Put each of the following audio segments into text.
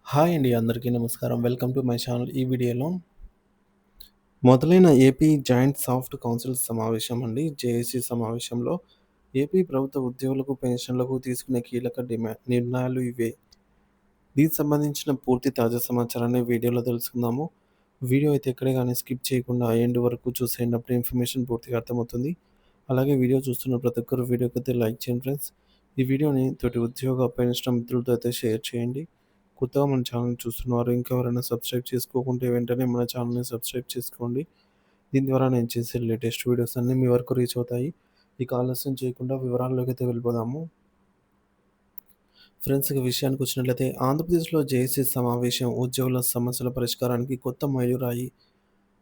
Hi అండి. అందరికీ నమస్కారం. Welcome to my channel. ఈ వీడియోలో మొదలైన ఏపీ జాయింట్ సాఫ్ట్ కౌన్సిల్ సమావేశం అండి. జేఏసీ సమావేశంలో ఏపీ ప్రభుత్వ ఉద్యోగులకు, పెన్షన్లకు తీసుకునే కీలక నిర్ణయాలు ఇవే. దీనికి సంబంధించిన పూర్తి తాజా సమాచారాన్ని వీడియోలో తెలుసుకుందాము. వీడియో అయితే ఎక్కడే గాని స్కిప్ చేయకుండా ఎండ్ వరకు చూసేయండి. అప్పుడు ఇన్ఫర్మేషన్ పూర్తిగా అర్థమవుతుంది. అలాగే వీడియో చూస్తున్న ప్రతి ఒక్కరు వీడియోకైతే లైక్ చేయండి ఫ్రెండ్స్. ఈ వీడియోని తోటి ఉద్యోగ, పెన్షన్ మిత్రులతో అయితే షేర్ చేయండి. కొత్తగా మన ఛానల్ చూస్తున్నవారు ఇంకా ఎవరైనా సబ్స్క్రైబ్ చేసుకోకుంటే వెంటనే మన ఛానల్‌ని సబ్స్క్రైబ్ చేసుకోండి. దీని ద్వారా నేను చేసే లేటెస్ట్ వీడియోస్ అన్నీ మీ వరకు రీచ్ అవుతాయి. ఇక ఆలస్యం చేయకుండా వివరాల్లోకైతే వెళ్ళిపోదాము. ఫ్రెండ్స్ ఇక విషయానికొచ్చినట్లయితే ఆంధ్రప్రదేశ్‌లో జేఏసీ సమావేశం ఉద్యోగుల సమస్యల పరిష్కారానికి కొత్త మైలురాయి.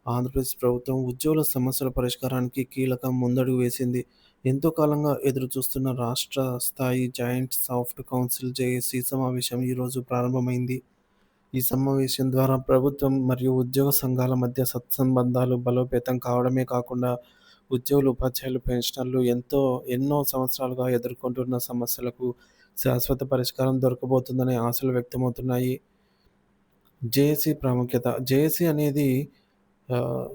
ఆంధ్రప్రదేశ్ ప్రభుత్వం ఉద్యోగుల సమస్యల పరిష్కారానికి కీలక ముందడుగు వేసింది. ఎంతో కాలంగా ఎదురుచూస్తున్న రాష్ట్ర స్థాయి జాయింట్ సాఫ్ట్ కౌన్సిల్ జేఏసీ సమావేశం ఈరోజు ప్రారంభమైంది. ఈ సమావేశం ద్వారా ప్రభుత్వం మరియు ఉద్యోగ సంఘాల మధ్య సత్సంబంధాలు బలోపేతం కావడమే కాకుండా ఉద్యోగులు, ఉపాధ్యాయులు, పెన్షనర్లు ఎన్నో సంవత్సరాలుగా ఎదుర్కొంటున్న సమస్యలకు శాశ్వత పరిష్కారం దొరకబోతుందనే ఆశలు వ్యక్తమవుతున్నాయి. జేఏసీ ప్రాముఖ్యత. జేఏసీ అనేది ఆహ్,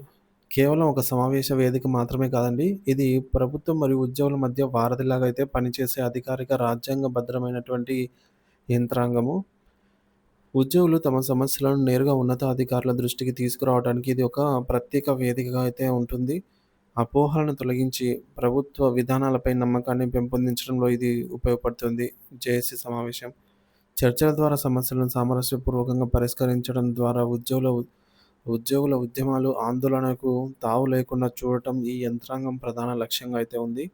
కేవలం ఒక సమావేశ వేదిక మాత్రమే కాదండి. ఇది ప్రభుత్వం మరియు ఉద్యోగుల మధ్య వారధిలాగా అయితే పనిచేసే అధికారిక రాజ్యాంగబద్ధమైనటువంటి యంత్రాంగము. ఉద్యోగులు తమ సమస్యలను నేరుగా ఉన్నతాధికారుల దృష్టికి తీసుకురావడానికి ఇది ఒక ప్రత్యేక వేదికగా అయితే ఉంటుంది. అపోహలను తొలగించి ప్రభుత్వ విధానాలపై నమ్మకాన్ని పెంపొందించడంలో ఇది ఉపయోగపడుతుంది. జేఏసీ సమావేశం. చర్చల ద్వారా సమస్యలను సామరస్యపూర్వకంగా పరిష్కరించడం ద్వారా ఉద్యోగుల ఉద్యమాలు, ఆందోళనకు తావు లేకుండా చూడటం ఈ యంత్రాంగం ప్రధాన లక్ష్యంగా అయితే ఉంది.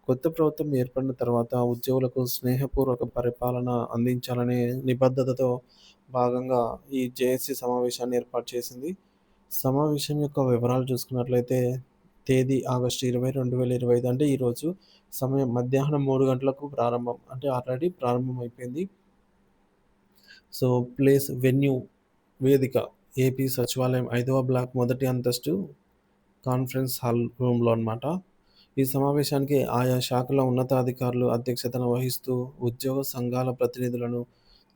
కొత్త ప్రభుత్వం ఏర్పడిన తర్వాత ఉద్యోగులకు స్నేహపూర్వక పరిపాలన అందించాలనే నిబద్ధతతో భాగంగా ఈ జేఏసీ సమావేశాన్ని ఏర్పాటు చేసింది. సమావేశం యొక్క వివరాలు చూసుకున్నట్లయితే తేదీ ఆగస్టు 20, 2025 అంటే ఈరోజు. సమయం మధ్యాహ్నం 3 గంటలకు ప్రారంభం. అంటే ఆల్రెడీ ప్రారంభమైపోయింది. సో, వెన్యూ, వేదిక ఏపీ సచివాలయం 5వ బ్లాక్ మొదటి అంతస్తు కాన్ఫరెన్స్ హాల్ రూమ్‌లో అన్నమాట. ఈ సమావేశానికి ఆయా శాఖల ఉన్నతాధికారులు అధ్యక్షతన వహిస్తూ ఉద్యోగ సంఘాల ప్రతినిధులను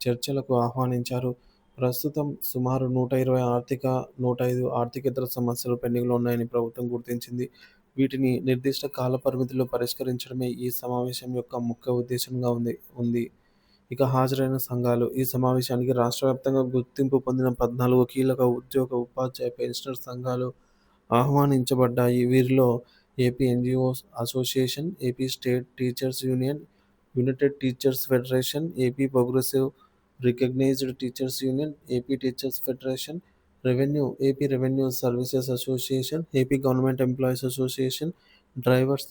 చర్చలకు ఆహ్వానించారు. ప్రస్తుతం సుమారు 105 ఆర్థికేతర సమస్యలు పెండింగ్‌లో ఉన్నాయని ప్రభుత్వం గుర్తించింది. వీటిని నిర్దిష్ట కాల పరిమితిలో పరిష్కరించడమే ఈ సమావేశం యొక్క ముఖ్య ఉద్దేశంగా ఉంది. ఇక హాజరైన సంఘాలు. ఈ సమావేశానికి రాష్ట్ర వ్యాప్తంగా గుర్తింపు పొందిన 14 కీలక ఉద్యోగ, ఉపాధ్యాయ, పెన్షనర్ సంఘాలు ఆహ్వానించబడ్డాయి. వీరిలో AP NGOs association, AP state teachers union, united teachers federation, AP progressive recognised teachers union, AP teachers federation, AP revenue services association, AP government employees association, drivers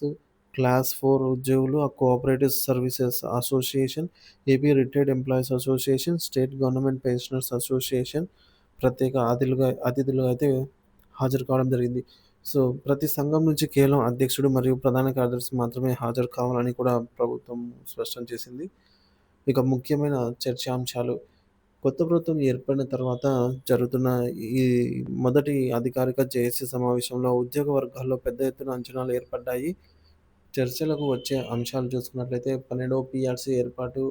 class 4 ఉద్యోగులు cooperative services association, AP retired employees association, state government pensioners association ప్రత్యేక అతిథులుగా అయితే హాజరు కావడం జరిగింది. So, ప్రతి సంఘం నుంచి కేవలం అధ్యక్షుడు మరియు ప్రధాన కార్యదర్శి మాత్రమే హాజరు కావాలని కూడా ప్రభుత్వం స్పష్టం చేసింది. ఇక ముఖ్యమైన చర్చాంశాలు. కొత్త ప్రభుత్వం ఏర్పడిన తర్వాత జరుగుతున్న ఈ మొదటి అధికారిక జేఏసీ సమావేశంలో ఉద్యోగ వర్గాల్లో పెద్ద ఎత్తున అంచనాలు ఏర్పడ్డాయి. చర్చలకు వచ్చే అంశాలు చూసుకున్నట్లయితే 12వ పీఆర్సీ ఏర్పాటు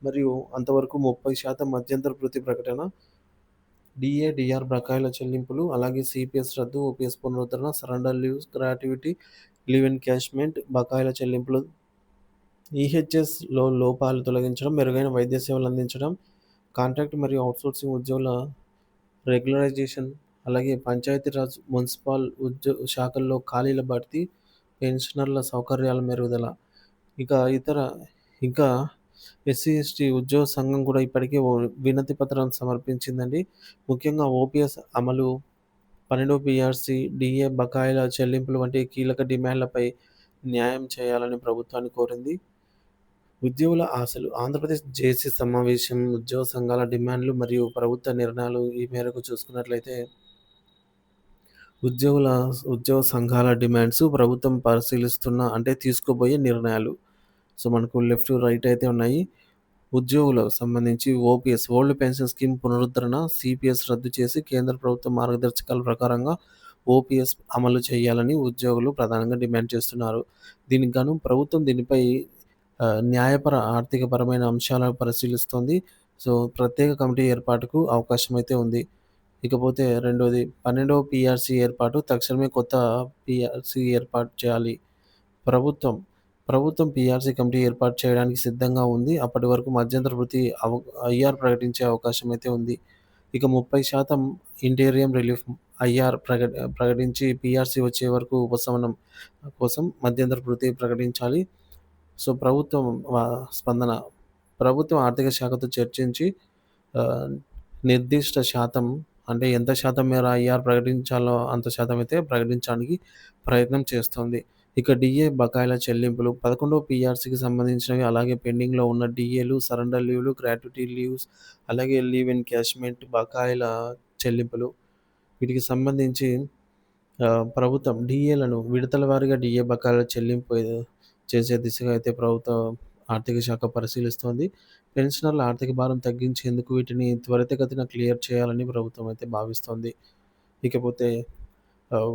మరియు అంతవరకు 30% మధ్యంతర భృతి ప్రకటన, డీఏ, బకాయిల చెల్లింపులు, అలాగే సీపీఎస్ రద్దు, ఓపీఎస్ పునరుద్ధరణ, surrender leaves, gratuity, leave encashment, బకాయిల చెల్లింపులు, ఈహెచ్ఎస్‌లో లోపాలు తొలగించడం, మెరుగైన వైద్య సేవలు అందించడం, కాంట్రాక్ట్ మరియు ఔట్‌సోర్సింగ్ ఉద్యోగుల రెగ్యులరైజేషన్, అలాగే పంచాయతీరాజ్, మున్సిపల్ శాఖల్లో ఖాళీల భర్తీ, పెన్షనర్ల సౌకర్యాల మెరుగుదల. ఇక ఇతర ఇంకా ఎస్సీ, ఎస్టీ ఉద్యోగ సంఘం కూడా ఇప్పటికే వినతి పత్రం సమర్పించిందండి. ముఖ్యంగా ఓపీఎస్ అమలు, 12 పీఆర్సీ, డీఏ బకాయిల చెల్లింపులు వంటి కీలక డిమాండ్లపై న్యాయం చేయాలని ప్రభుత్వాన్ని కోరింది. ఉద్యోగుల ఆశలు. ఆంధ్రప్రదేశ్ జేఏసీ సమావేశం ఉద్యోగ సంఘాల డిమాండ్లు మరియు ప్రభుత్వ నిర్ణయాలు ఈ మేరకు చూసుకున్నట్లయితే ఉద్యోగుల ఉద్యోగ సంఘాల డిమాండ్స్ ప్రభుత్వం అంటే తీసుకోబోయే నిర్ణయాలు. సో, మనకు లెఫ్ట్, రైట్ అయితే ఉన్నాయి. ఉద్యోగులకు సంబంధించి ఓపీఎస్ ఓల్డ్ పెన్షన్ స్కీమ్ పునరుద్ధరణ, సీపీఎస్ రద్దు చేసి కేంద్ర ప్రభుత్వ మార్గదర్శకాల ప్రకారంగా ఓపీఎస్ అమలు చేయాలని ఉద్యోగులు ప్రధానంగా డిమాండ్ చేస్తున్నారు. దీనికి గాను ప్రభుత్వం దీనిపై న్యాయపర, ఆర్థికపరమైన అంశాలను పరిశీలిస్తోంది. సో, ప్రత్యేక కమిటీ ఏర్పాటుకు అవకాశమైతే ఉంది. ఇకపోతే రెండోది 12వ పీఆర్సీ ఏర్పాటు తక్షణమే కొత్త పీఆర్సీ ఏర్పాటు చేయాలి. ప్రభుత్వం, ప్రభుత్వం పీఆర్సీ కమిటీ ఏర్పాటు చేయడానికి సిద్ధంగా ఉంది. అప్పటి వరకు మధ్యంతర వృత్తి ఐఆర్ ప్రకటించే అవకాశం అయితే ఉంది. ఇక 30% ఇంటీరియం రిలీఫ్ ఐఆర్ ప్రకటించి పీఆర్సీ వచ్చే వరకు ఉపశమనం కోసం మధ్యంతర వృత్తి ప్రకటించాలి. సో, ప్రభుత్వం స్పందన ప్రభుత్వం ఆర్థిక శాఖతో చర్చించి ఆహ్, నిర్దిష్ట శాతం అంటే ఎంత శాతం మేర ఐఆర్ ప్రకటించాలో అంత శాతం అయితే ప్రకటించడానికి ప్రయత్నం చేస్తోంది. ఇక డీఏ బకాయిల చెల్లింపులు 11వ పీఆర్సీకి సంబంధించినవి అలాగే పెండింగ్‌లో ఉన్న డీఏలు, సరెండర్ లీవ్‌లు, గ్రాట్యుటీ లీవ్స్ అలాగే లీవ్ ఎన్‌క్యాష్‌మెంట్ బకాయిల చెల్లింపులు వీటికి సంబంధించి ప్రభుత్వం డీఏలను విడతల వారీగా డీఏ బకాయిల చెల్లింపు చేసే దిశగా అయితే ప్రభుత్వం ఆర్థిక శాఖ పరిశీలిస్తోంది. పెన్షనర్ల ఆర్థిక భారం తగ్గించేందుకు వీటిని త్వరితగతిన క్లియర్ చేయాలని ప్రభుత్వం అయితే భావిస్తోంది. ఇకపోతే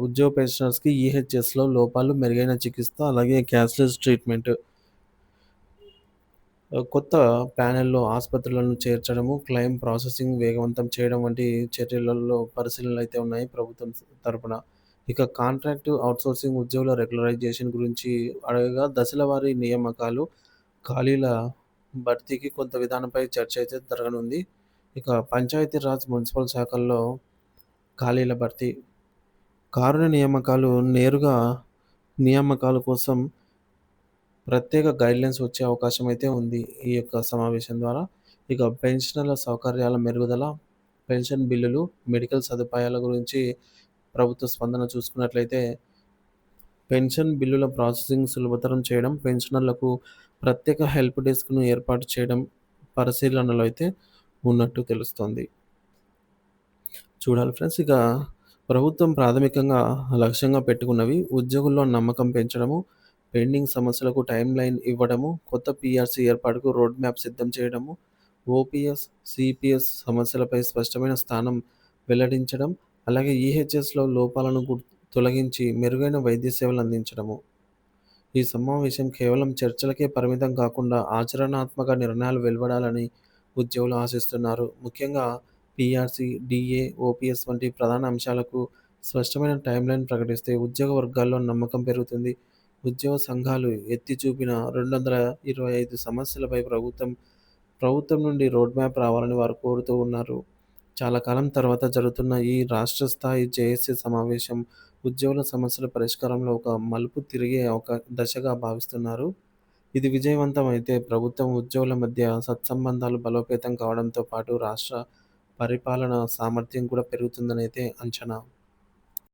ఉద్యోగ పెన్షనర్స్‌కి ఈహెచ్ఎస్‌లో లోపాలు, మెరుగైన చికిత్స అలాగే క్యాష్‌లెస్ ట్రీట్మెంట్. కొత్త ప్యానెల్‌లో ఆసుపత్రులను చేర్చడము, క్లెయిమ్ ప్రాసెసింగ్ వేగవంతం చేయడం వంటి చర్యలలో పరిశీలనలైతే ఉన్నాయి ప్రభుత్వం తరపున. ఇక కాంట్రాక్ట్ అవుట్‌సోర్సింగ్ ఉద్యోగుల రెగ్యులరైజేషన్ గురించి అడగగా దశలవారీ నియామకాలు, ఖాళీల భర్తీకి కొంత విధానంపై చర్చ అయితే జరగనుంది. ఇక పంచాయతీరాజ్, మున్సిపల్ శాఖల్లో ఖాళీల భర్తీ, కారుణ్య నియామకాలు నేరుగా నియామకాల కోసం ప్రత్యేక గైడ్‌లైన్స్ వచ్చే అవకాశం అయితే ఉంది. ఈ యొక్క సమావేశం ద్వారా. ఇక పెన్షనర్ల సౌకర్యాల మెరుగుదల, పెన్షన్ బిల్లులు, మెడికల్ సదుపాయాల గురించి ప్రభుత్వ స్పందన చూసుకున్నట్లయితే, పెన్షన్ బిల్లుల ప్రాసెసింగ్ సులభతరం చేయడం, పెన్షనర్లకు ప్రత్యేక హెల్ప్ డెస్క్‌ను ఏర్పాటు చేయడం పరిశీలనలో అయితే ఉన్నట్టు తెలుస్తోంది. చూడాలి ఫ్రెండ్స్. ఇక ప్రభుత్వం ప్రాథమికంగా లక్ష్యంగా పెట్టుకున్నవి ఉద్యోగుల్లో నమ్మకం పెంచడము, పెండింగ్ సమస్యలకు టైమ్‌లైన్ ఇవ్వడము, కొత్త పీఆర్సీ ఏర్పాటుకు రోడ్ మ్యాప్ సిద్ధం చేయడము, ఓపీఎస్, సీపీఎస్ సమస్యలపై స్పష్టమైన స్థానం వెల్లడించడం, అలాగే ఈహెచ్ఎస్‌లో లోపాలను తొలగించి మెరుగైన వైద్య సేవలు అందించడము. ఈ సమావేశం కేవలం చర్చలకే పరిమితం కాకుండా ఆచరణాత్మక నిర్ణయాలు వెలువడాలని ఉద్యోగులు ఆశిస్తున్నారు. ముఖ్యంగా పీఆర్సీ, డీఏ, ఓపీఎస్ వంటి ప్రధాన అంశాలకు స్పష్టమైన టైమ్‌లైన్ ప్రకటిస్తే ఉద్యోగ వర్గాల్లో నమ్మకం పెరుగుతుంది. ఉద్యోగ సంఘాలు ఎత్తి చూపిన 225 సమస్యలపై ప్రభుత్వం నుండి రోడ్ మ్యాప్ రావాలని వారు కోరుతూ ఉన్నారు. చాలా కాలం తర్వాత జరుగుతున్న ఈ రాష్ట్ర స్థాయి జేఏసీ సమావేశం ఉద్యోగుల సమస్యల పరిష్కారంలో ఒక మలుపు తిరిగే ఒక దశగా భావిస్తున్నారు. ఇది విజయవంతమైతే ప్రభుత్వం, ఉద్యోగుల మధ్య సత్సంబంధాలు బలోపేతం కావడంతో పాటు రాష్ట్ర పరిపాలన సామర్థ్యం కూడా పెరుగుతుందనైతే అంచనా.